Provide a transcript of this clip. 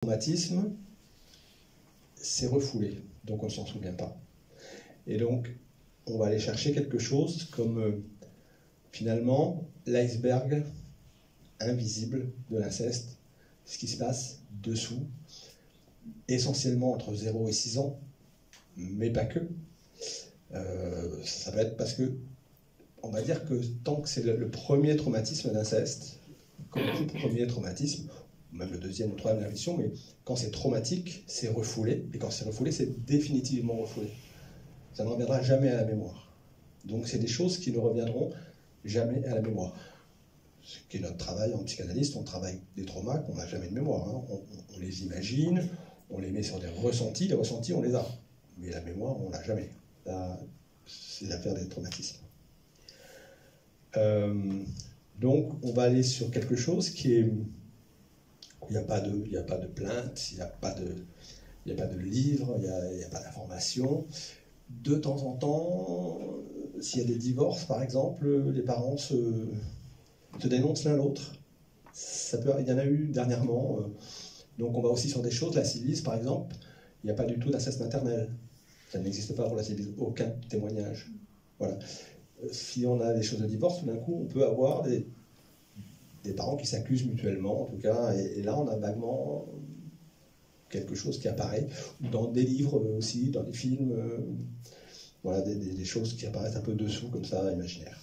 traumatisme, c'est refoulé, donc on ne s'en souvient pas. Et donc, on va aller chercher quelque chose comme, finalement, l'iceberg invisible de l'inceste, ce qui se passe dessous, essentiellement entre 0 et 6 ans, mais pas que. Ça va être parce que, on va dire que tant que c'est le premier traumatisme d'inceste, comme tout premier traumatisme, même le deuxième ou troisième répétition, mais quand c'est traumatique, c'est refoulé, et quand c'est refoulé, c'est définitivement refoulé. Ça ne reviendra jamais à la mémoire. Donc c'est des choses qui ne reviendront jamais à la mémoire. Ce qui est notre travail en psychanalyste, on travaille des traumas qu'on n'a jamais de mémoire. Hein. On les imagine, on les met sur des ressentis, les ressentis on les a. Mais la mémoire, on ne l'a jamais. C'est l'affaire des traumatismes. Donc on va aller sur quelque chose qui est... Il n'y a pas de plainte, il n'y a pas de livre, il n'y a pas d'information. De temps en temps, s'il y a des divorces, par exemple, les parents se dénoncent l'un l'autre. Il y en a eu dernièrement. Donc on va aussi sur des choses. La Sylvise, par exemple, il n'y a pas du tout d'inceste maternel. Ça n'existe pas pour la Sylvise, aucun témoignage. Voilà. Si on a des choses de divorce, tout d'un coup, on peut avoir des parents qui s'accusent mutuellement, en tout cas, et là, on a vaguement quelque chose qui apparaît, ou dans des livres aussi, dans des films, voilà, des choses qui apparaissent un peu dessous, comme ça, imaginaires.